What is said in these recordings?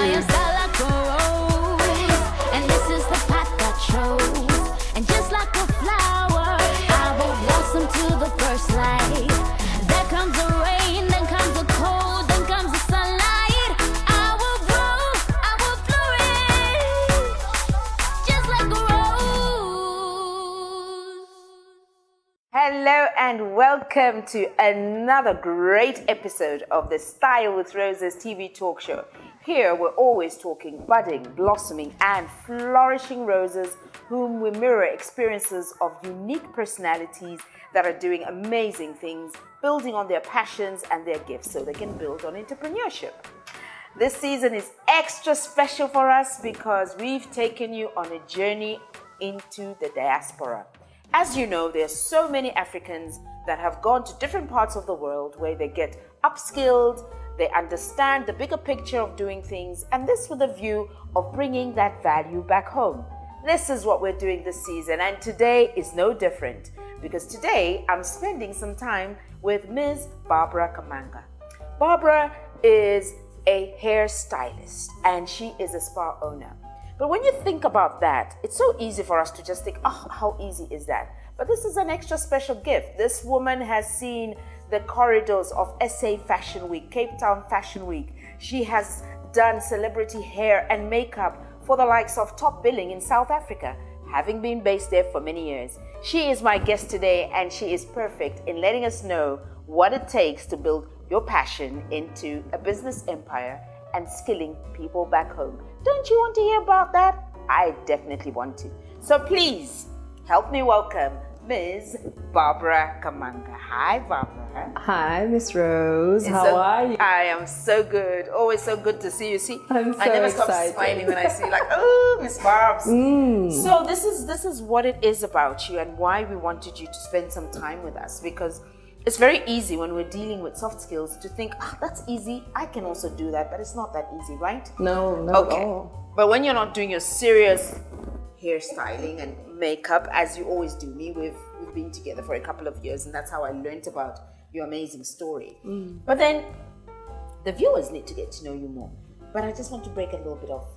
I am style like a rose, and this is the path that shows. And just like a flower, I will blossom to the first light. There comes the rain, then comes the cold, then comes the sunlight. I will grow, I will flourish, just like a rose. Hello and welcome to another great episode of the Style with RoseS TV talk show. Here we're always talking budding, blossoming and flourishing roses whom we mirror experiences of unique personalities that are doing amazing things, building on their passions and their gifts so they can build on entrepreneurship. This season is extra special for us because we've taken you on a journey into the diaspora. As you know, there are so many Africans that have gone to different parts of the world where they get upskilled, they understand the bigger picture of doing things, and this with a view of bringing that value back home. This is what we're doing this season, and today is no different because today I'm spending some time with Ms. Babara Kamanga. Babara is a hairstylist and she is a spa owner. But when you think about that, it's so easy for us to just think, oh, how easy is that? But this is an extra special gift. This woman has seen the corridors of SA Fashion Week, Capetown Fashion Week. She has done celebrity hair and makeup for the likes of Top Billing in South Africa, having been based there for many years. She is my guest today and she is perfect in letting us know what it takes to build your passion into a business empire and skilling people back home. Don't you want to hear about that? I definitely want to. So please help me welcome Ms. Babara Kamanga. Hi, Babara. Hi, Miss Rose. How are you? I am so good. Always so good to see you. See, I'm so I never excited. stop smiling when I see you, like, oh, Miss Barbs. So this is what it is about you and why we wanted you to spend some time with us, because it's very easy when we're dealing with soft skills to think, that's easy, I can also do that, but it's not that easy, right? No, not Okay. at all. But when you're not doing your serious hairstyling and makeup, as you always do, we've been together for a couple of years, and that's how I learned about your amazing story. But then the viewers need to get to know you more. But I just want to break a little bit of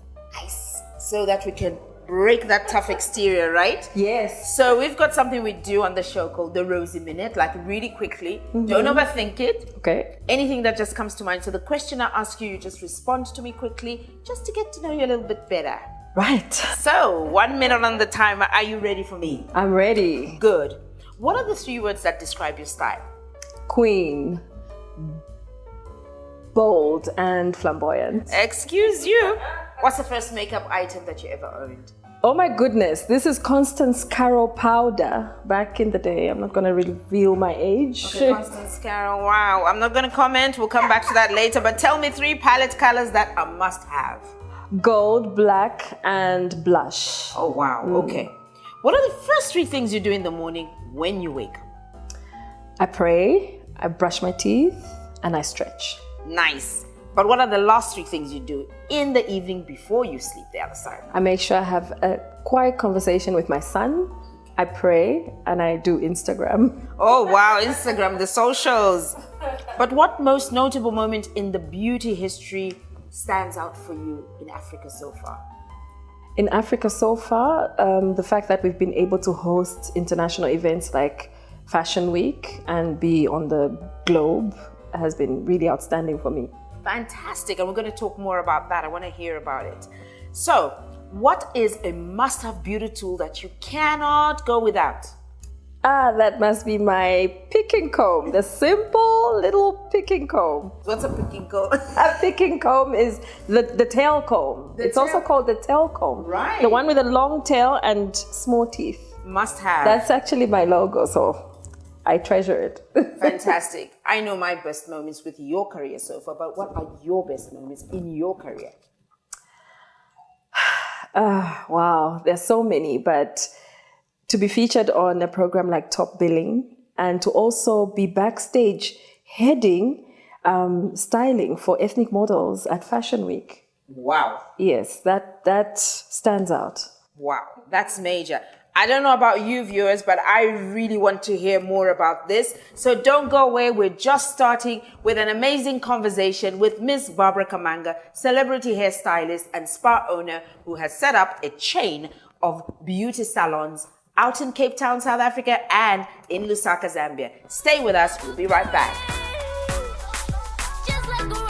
ice so that we can break that tough exterior, right? Yes. So we've got something we do on the show called the Rosy Minute, like really quickly. Don't overthink it. Okay. Anything that just comes to mind. So the question I ask you, you just respond to me quickly, just to get to know you a little bit better. Right. So 1 minute on the timer. Are you ready for me? I'm ready. Good. What are the 3 words that describe your style? Queen. Bold and flamboyant. Excuse you. What's the first makeup item that you ever owned? Oh my goodness, this is Constance Carroll powder back in the day. I'm not going to reveal my age. Okay, Constance Carroll. Wow. I'm not going to comment. We'll come back to that later. But tell me 3 palette colors that are must-have. Gold, black, and blush. Oh, wow. Okay. What are the first 3 things you do in the morning when you wake up? I pray, I brush my teeth, and I stretch. Nice. But what are the last 3 things you do in the evening before you sleep the other side? I make sure I have a quiet conversation with my son. I pray and I do Instagram. Oh, wow. Instagram, the socials. But what most notable moment in the beauty history stands out for you in Africa so far? In Africa so far, the fact that we've been able to host international events like Fashion Week and be on the globe has been really outstanding for me. Fantastic. And we're going to talk more about that. I want to hear about it. So, what is a must-have beauty tool that you cannot go without? That must be my picking comb, the simple little picking comb. What's a picking comb? A picking comb is the tail comb. It's also called the tail comb. Right. The one with a long tail and small teeth. Must have. That's actually my logo, so I treasure it. Fantastic. I know my best moments with your career so far, but what are your best moments in your career? Wow, there's so many, but to be featured on a program like Top Billing and to also be backstage heading styling for ethnic models at Fashion Week. Wow. Yes, that stands out. Wow, that's major. I don't know about you viewers, but I really want to hear more about this. So don't go away. We're just starting with an amazing conversation with Miss Babara Kamanga, celebrity hairstylist and spa owner who has set up a chain of beauty salons out in Capetown, South Africa and in Lusaka, Zambia. Stay with us. We'll be right back. Just like a rose.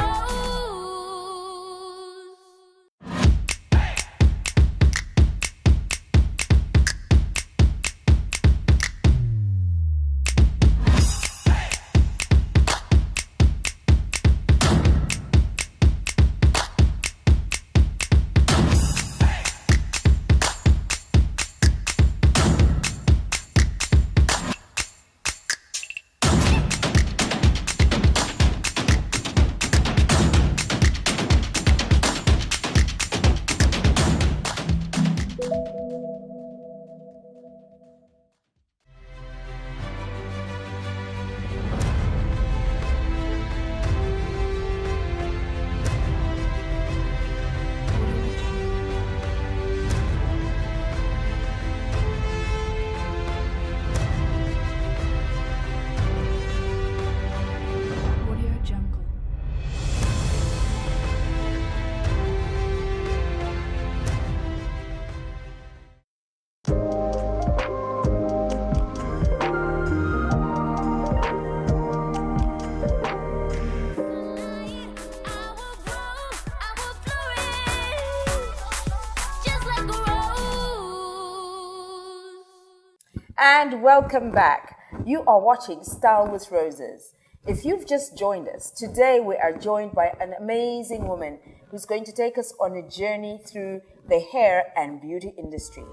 And welcome back. You are watching Style with Roses. If you've just joined us, today we are joined by an amazing woman who's going to take us on a journey through the hair and beauty industry.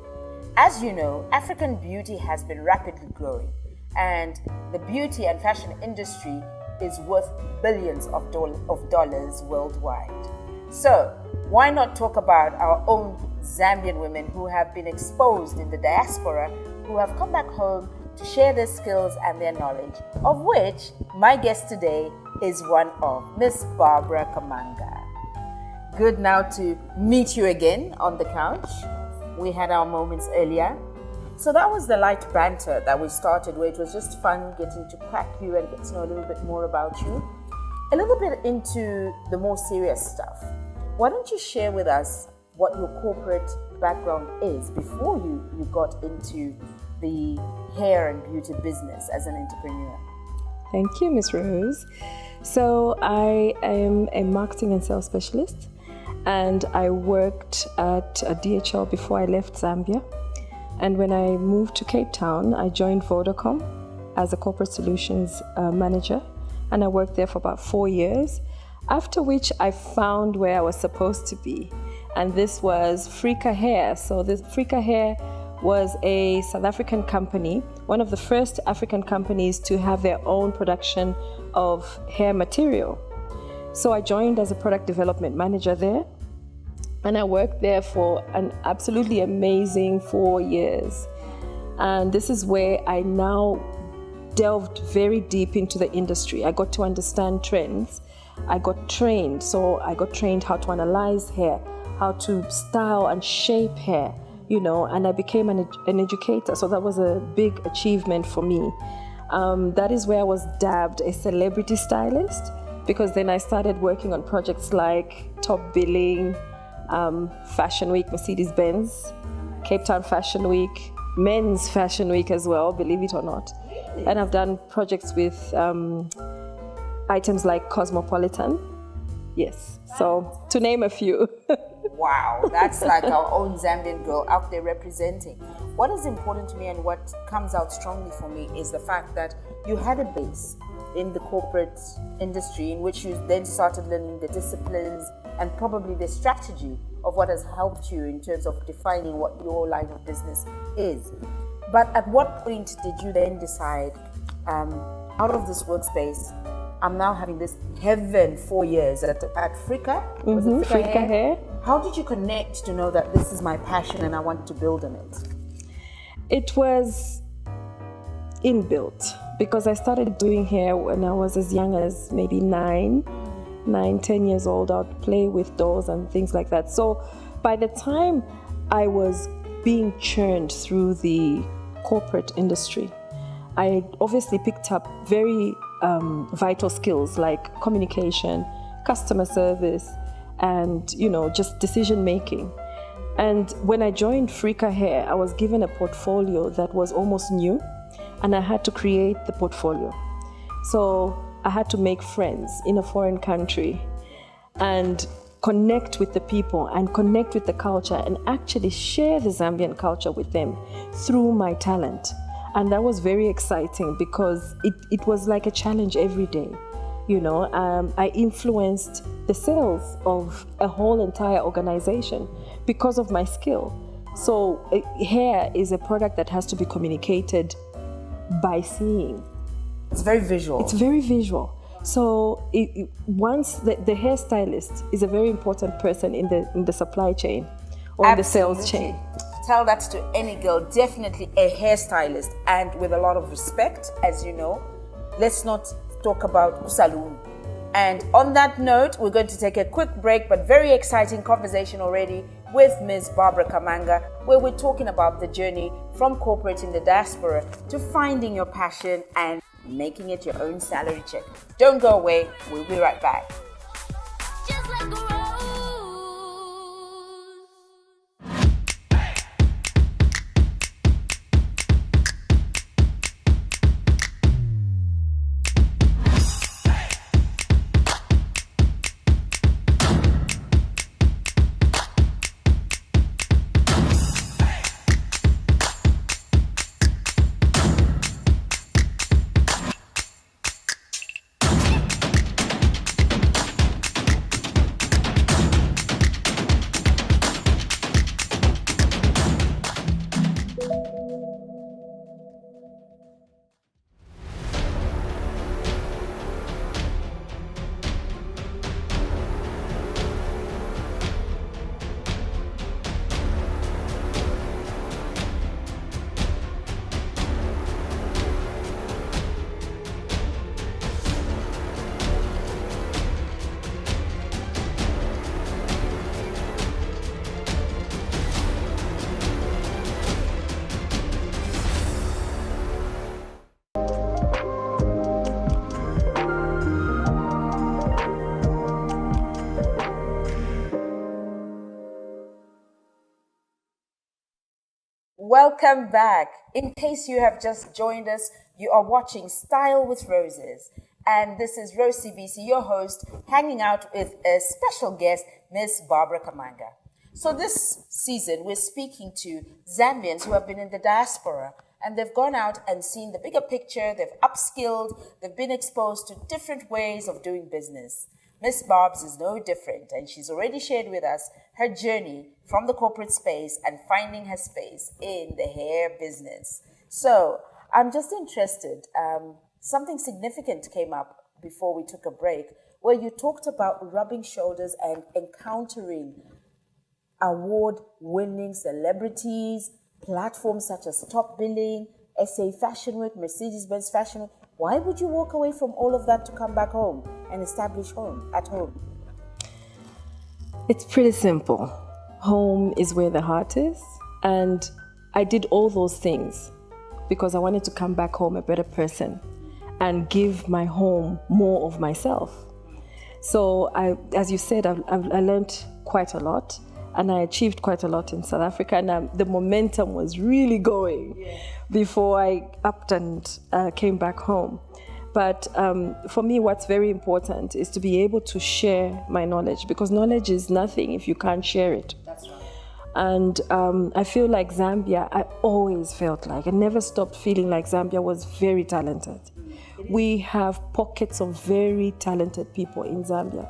As you know, African beauty has been rapidly growing, and the beauty and fashion industry is worth billions of dollars worldwide. So, why not talk about our own Zambian women who have been exposed in the diaspora, who have come back home to share their skills and their knowledge, of which my guest today is one of Miss Babara Kamanga. Good now to meet you again on the couch. We had our moments earlier. So that was the light banter that we started, where it was just fun getting to crack you and get to know a little bit more about you. A little bit into the more serious stuff. Why don't you share with us what your corporate background is before you got into the hair and beauty business as an entrepreneur? Thank you, Miss Rose. So I am a marketing and sales specialist, and I worked at DHL before I left Zambia. And when I moved to Cape Town, I joined Vodacom as a corporate solutions manager, and I worked there for about 4 years, after which I found where I was supposed to be. And this was Frika Hair. So this Frika Hair was a South African company, one of the first African companies to have their own production of hair material. So I joined as a product development manager there, and I worked there for an absolutely amazing 4 years. And this is where I now delved very deep into the industry. I got to understand trends. I got trained. So I got trained how to analyze hair, how to style and shape hair, and I became an educator. So that was a big achievement for me. That is where I was dubbed a celebrity stylist, because then I started working on projects like Top Billing, Fashion Week, Mercedes-Benz, Cape Town Fashion Week, Men's Fashion Week as well, believe it or not. And I've done projects with items like Cosmopolitan. Yes, so to name a few. Wow, that's like our own Zambian girl out there representing. What is important to me and what comes out strongly for me is the fact that you had a base in the corporate industry in which you then started learning the disciplines and probably the strategy of what has helped you in terms of defining what your line of business is. But at what point did you then decide, out of this workspace, I'm now having this heaven 4 years at Frika? Was it Frika Hair? How did you connect to know that this is my passion and I want to build on it? It was inbuilt, because I started doing hair when I was as young as maybe 10 years old. I'd play with dolls and things like that. So by the time I was being churned through the corporate industry, I obviously picked up very vital skills like communication, customer service, and just decision making. And when I joined Frika Hair, I was given a portfolio that was almost new, and I had to create the portfolio. So I had to make friends in a foreign country and connect with the people and connect with the culture and actually share the Zambian culture with them through my talent. And that was very exciting because it was like a challenge every day. I influenced the sales of a whole entire organization because of my skill. So hair is a product that has to be communicated by seeing. It's very visual. It's very visual. So once the hairstylist is a very important person in the supply chain or in the sales chain. Tell that to any girl, definitely a hairstylist, and with a lot of respect, as you know. Let's not talk about saloon. And on that note, we're going to take a quick break, but very exciting conversation already with Ms. Babara Kamanga, where we're talking about the journey from corporate in the diaspora to finding your passion and making it your own salary check. Don't go away. We'll be right back. Just like a rose. Welcome back. In case you have just joined us, you are watching Style with Roses. And this is Rose CBC, your host, hanging out with a special guest, Miss Babara Kamanga. So this season, we're speaking to Zambians who have been in the diaspora, and they've gone out and seen the bigger picture, they've upskilled, they've been exposed to different ways of doing business. Miss Barb's is no different, and she's already shared with us her journey from the corporate space and finding her space in the hair business. So I'm just interested, something significant came up before we took a break, where you talked about rubbing shoulders and encountering award-winning celebrities, platforms such as Top Billing, SA Fashion Week, Mercedes-Benz Fashion Week. Why would you walk away from all of that to come back home and establish at home? It's pretty simple. Home is where the heart is. And I did all those things because I wanted to come back home a better person and give my home more of myself. So as you said, I learned quite a lot, and I achieved quite a lot in South Africa, and the momentum was really going before I upped and came back home. But for me, what's very important is to be able to share my knowledge, because knowledge is nothing if you can't share it. That's right. And I feel like Zambia, I always felt like, I never stopped feeling like Zambia was very talented. We have pockets of very talented people in Zambia.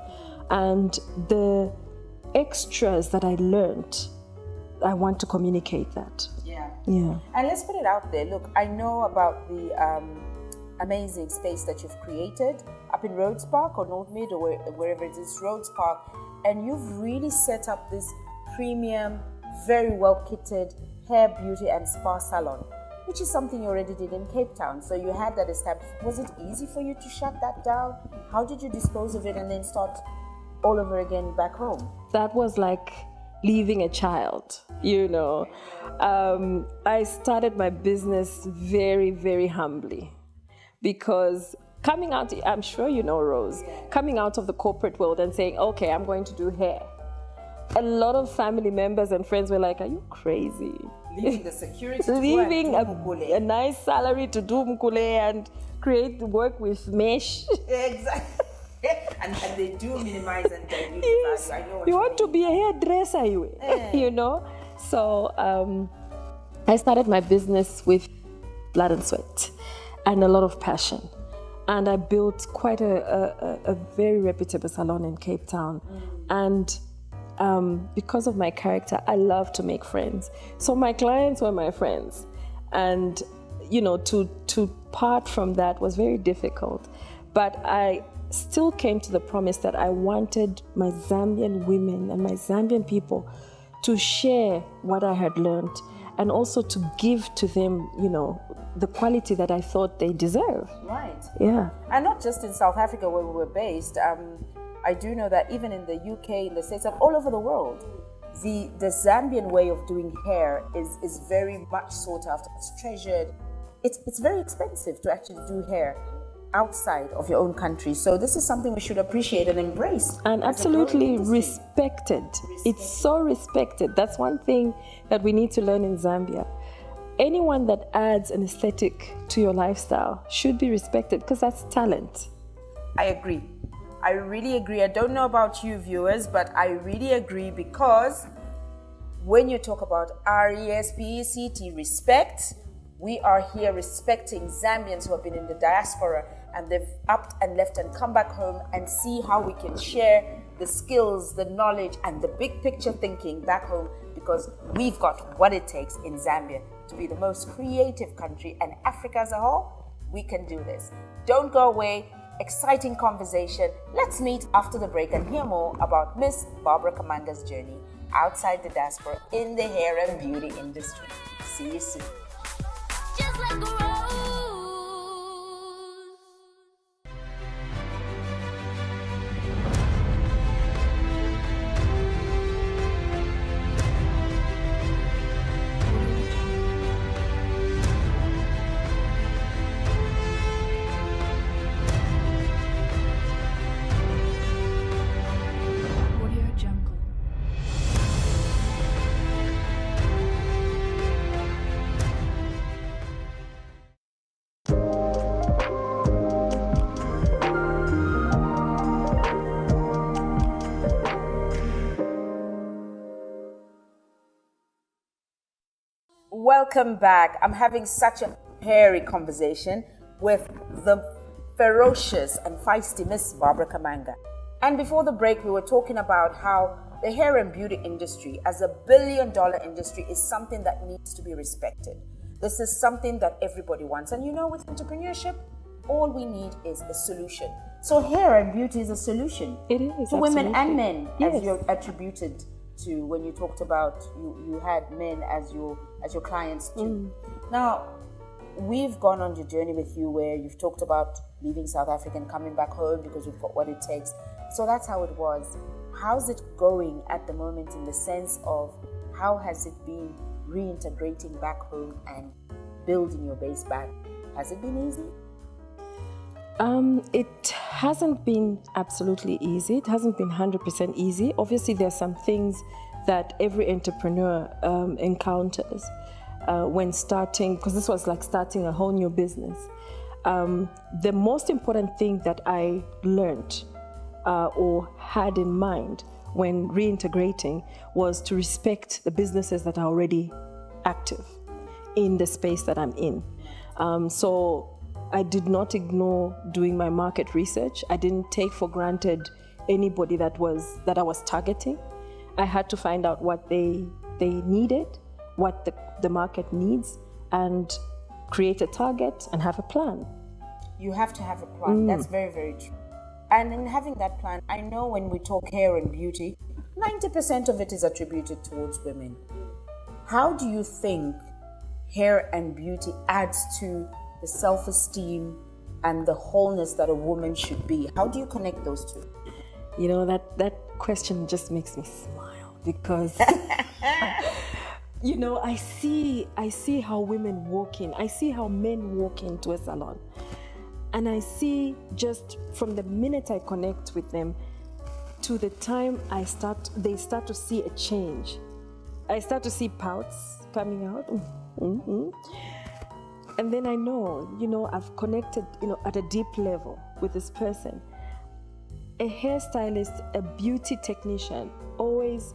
And the extras that I learned, I want to communicate that. Yeah. Yeah. And let's put it out there. Look, I know about the amazing space that you've created up in Rhodes Park or North Mid or wherever it is, Rhodes Park. And you've really set up this premium, very well kitted hair, beauty and spa salon, which is something you already did in Capetown. So you had that established. Was it easy for you to shut that down? How did you dispose of it and then start all over again back home? That was like leaving a child, I started my business very, very humbly because coming out, I'm sure you know, Rose, coming out of the corporate world and saying, okay, I'm going to do hair. A lot of family members and friends were like, are you crazy? Leaving the security to Leaving go and do mukule. a nice salary to do mukule and create work with mesh. Exactly. and they do minimize and dilute the value. I know what You want to be a hairdresser, So I started my business with blood and sweat and a lot of passion. And I built quite a very reputable salon in Capetown. And because of my character, I love to make friends. So my clients were my friends. And, to part from that was very difficult. But I still came to the promise that I wanted my Zambian women and my Zambian people to share what I had learned and also to give to them, the quality that I thought they deserve. Right. Yeah. And not just in South Africa where we were based. I do know that even in the UK, in the States, and all over the world, the Zambian way of doing hair is very much sought after. It's treasured. It's very expensive to actually do hair outside of your own country. So this is something we should appreciate and embrace. And absolutely respected. It's so respected. That's one thing that we need to learn in Zambia. Anyone that adds an aesthetic to your lifestyle should be respected because that's talent. I agree. I really agree. I don't know about you viewers, but I really agree because when you talk about RESPECT, respect, we are here respecting Zambians who have been in the diaspora and they've upped and left and come back home and see how we can share the skills, the knowledge, and the big picture thinking back home because we've got what it takes in Zambia to be the most creative country, and Africa as a whole, we can do this. Don't go away. Exciting conversation. Let's meet after the break and hear more about Miss Babara Kamanga's journey outside the diaspora in the hair and beauty industry. See you soon. Just like a rose. Welcome back. I'm having such a hairy conversation with the ferocious and feisty Miss Babara Kamanga. And before the break, we were talking about how the hair and beauty industry as a billion-dollar industry is something that needs to be respected. This is something that everybody wants. And with entrepreneurship, all we need is a solution. So hair and beauty is a solution. It is, to women absolutely. and men, Yes. as you're attributed to when you talked about you had men as your clients too. Now, we've gone on your journey with you where you've talked about leaving South Africa and coming back home because we've got what it takes. So that's how it was. How's it going at the moment in the sense of how has it been reintegrating back home and building your base back? Has it been easy? It hasn't been absolutely easy. It hasn't been 100% easy. Obviously, there are some things that every entrepreneur encounters when starting, because this was like starting a whole new business. The most important thing that I learned or had in mind when reintegrating was to respect the businesses that are already active in the space that I'm in. So I did not ignore doing my market research. I didn't take for granted anybody that I was targeting. I had to find out what they needed, what the market needs, and create a target and have a plan. You have to have a plan. That's very, very true. And in having that plan, I know when we talk hair and beauty, 90% of it is attributed towards women. How do you think hair and beauty adds to the self-esteem and the wholeness that a woman should be? How do you connect those two? That question just makes me smile because I see how women walk in. I see how men walk into a salon. And I see just from the minute I connect with them to the time they start to see a change. I start to see pouts coming out. Mm-hmm. And then I know, I've connected, at a deep level with this person. A hairstylist, a beauty technician always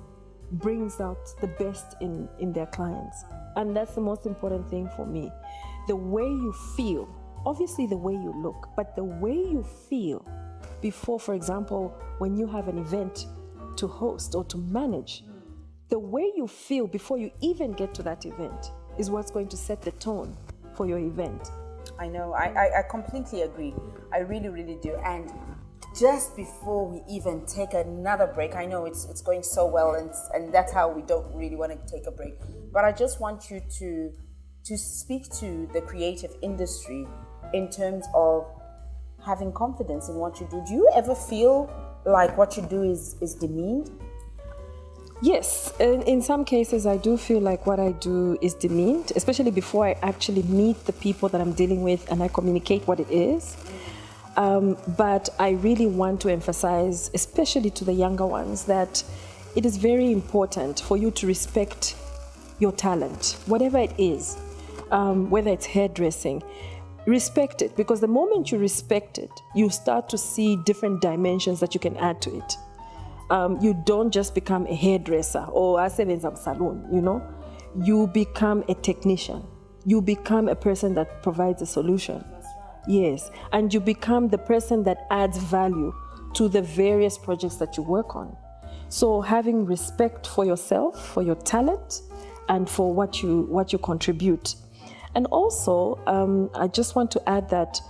brings out the best in their clients. And that's the most important thing for me. The way you feel, obviously the way you look, but the way you feel before, for example, when you have an event to host or to manage, the way you feel before you even get to that event is what's going to set the tone for your event. I know, I completely agree. I really, really do. And just before we even take another break, I know it's going so well, and that's how we don't really want to take a break. But I just want you to speak to the creative industry in terms of having confidence in what you do. Do you ever feel like what you do is demeaned? Yes, in some cases I do feel like what I do is demeaned, especially before I actually meet the people that I'm dealing with and I communicate what it is. But I really want to emphasize, especially to the younger ones, that it is very important for you to respect your talent, whatever it is, whether it's hairdressing. Respect it, because the moment you respect it, you start to see different dimensions that you can add to it. You don't just become a hairdresser or a salon, You become a technician. You become a person that provides a solution. Yes, and you become the person that adds value to the various projects that you work on. So having respect for yourself, for your talent, and for what you contribute. And also, I just want to add that,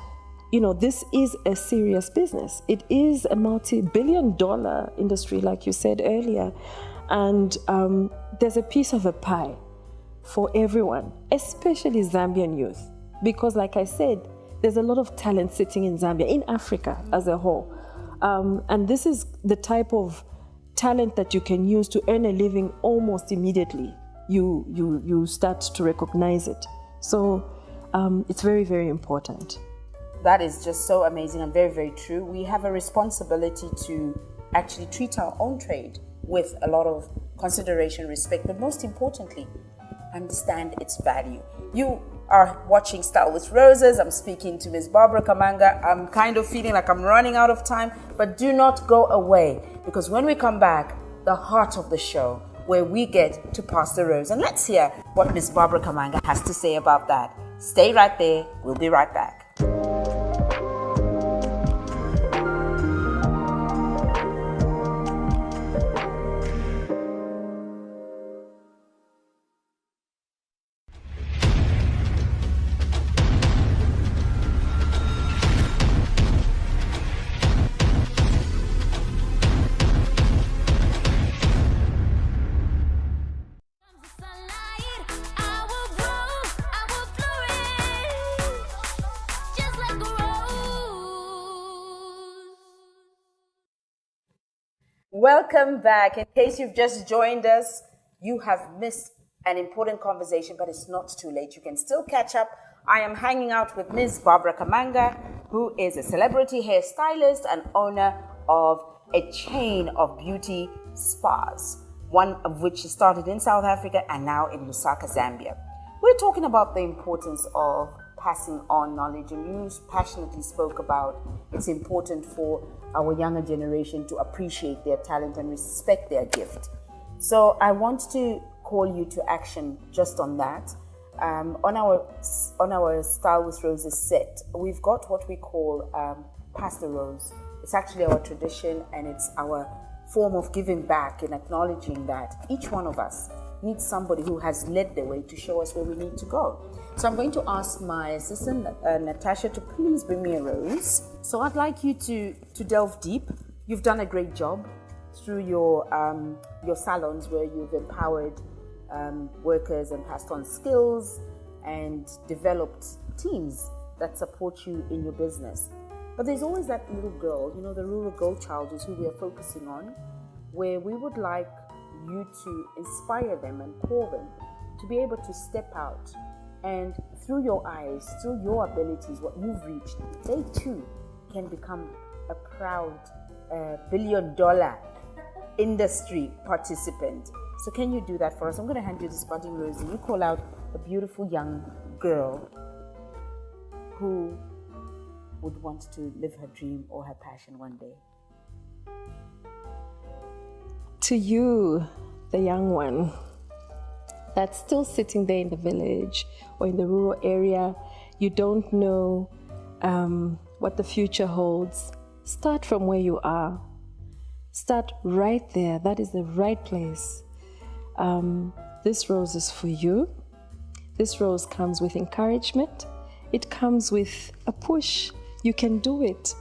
this is a serious business. It is a multi-billion-dollar industry, like you said earlier. And there's a piece of a pie for everyone, especially Zambian youth. Because like I said, there's a lot of talent sitting in Zambia, in Africa as a whole. And this is the type of talent that you can use to earn a living almost immediately. You start to recognize it. So it's very, very important. That is just so amazing and very, very true. We have a responsibility to actually treat our own trade with a lot of consideration, respect, but most importantly, understand its value. You are watching Style with Roses. I'm speaking to Ms. Babara Kamanga. I'm kind of feeling like I'm running out of time, but do not go away, because when we come back, the heart of the show, where we get to pass the rose. And let's hear what Ms. Babara Kamanga has to say about that. Stay right there. We'll be right back. Welcome back. In case you've just joined us, you have missed an important conversation, but it's not too late. You can still catch up. I am hanging out with Ms. Babara Kamanga, who is a celebrity hairstylist and owner of a chain of beauty spas, one of which she started in South Africa and now in Lusaka, Zambia. We're talking about the importance of passing on knowledge, and you passionately spoke about it's important for our younger generation to appreciate their talent and respect their gift. So I want to call you to action just on that. On our Style with Roses set, we've got what we call Pass the Rose. It's actually our tradition, and it's our form of giving back and acknowledging that each one of us needs somebody who has led the way to show us where we need to go. So I'm going to ask my assistant, Natasha, to please bring me a rose. So I'd like you to delve deep. You've done a great job through your salons, where you've empowered workers and passed on skills and developed teams that support you in your business. But there's always that little girl, the rural girl child is who we are focusing on, where we would like you to inspire them and call them to be able to step out, and through your eyes, through your abilities, what you've reached, they too can become a proud billion-dollar industry participant. So can you do that for us? I'm going to hand you this budding rose, and you call out a beautiful young girl who would want to live her dream or her passion one day. To you, the young one that's still sitting there in the village or in the rural area, you don't know what the future holds. Start from where you are. Start right there. That is the right place. This rose is for you. This rose comes with encouragement. It comes with a push. You can do it.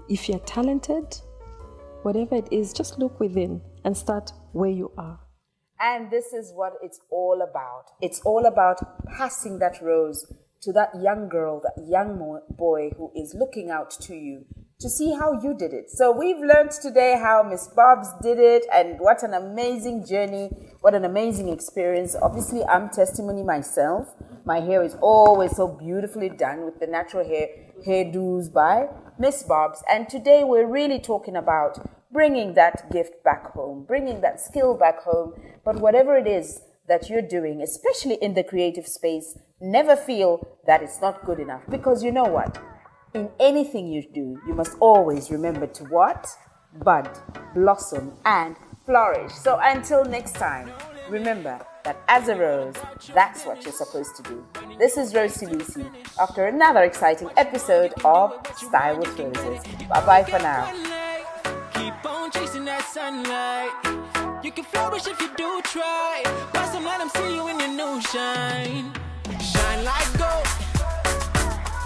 If you're talented, whatever it is, just look within and start where you are. And this is what it's all about. It's all about passing that rose to that young girl, that young boy who is looking out to you to see how you did it. So we've learned today how Miss Bobs did it, and what an amazing journey, what an amazing experience. Obviously, I'm testimony myself. My hair is always so beautifully done with the natural hairdos by Miss Bobs. And today we're really talking about bringing that gift back home, bringing that skill back home. But whatever it is that you're doing, especially in the creative space, never feel that it's not good enough. Because you know what? In anything you do, you must always remember to what? Bud, blossom, and flourish. So until next time, remember that as a rose, that's what you're supposed to do. This is Rosie Lucy after another exciting episode of Style with Roses. Bye-bye for now. Keep on chasing that sunlight. You can flourish if you do try. Blossom, let them see you in your new shine. Shine like gold,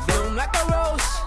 bloom like a rose.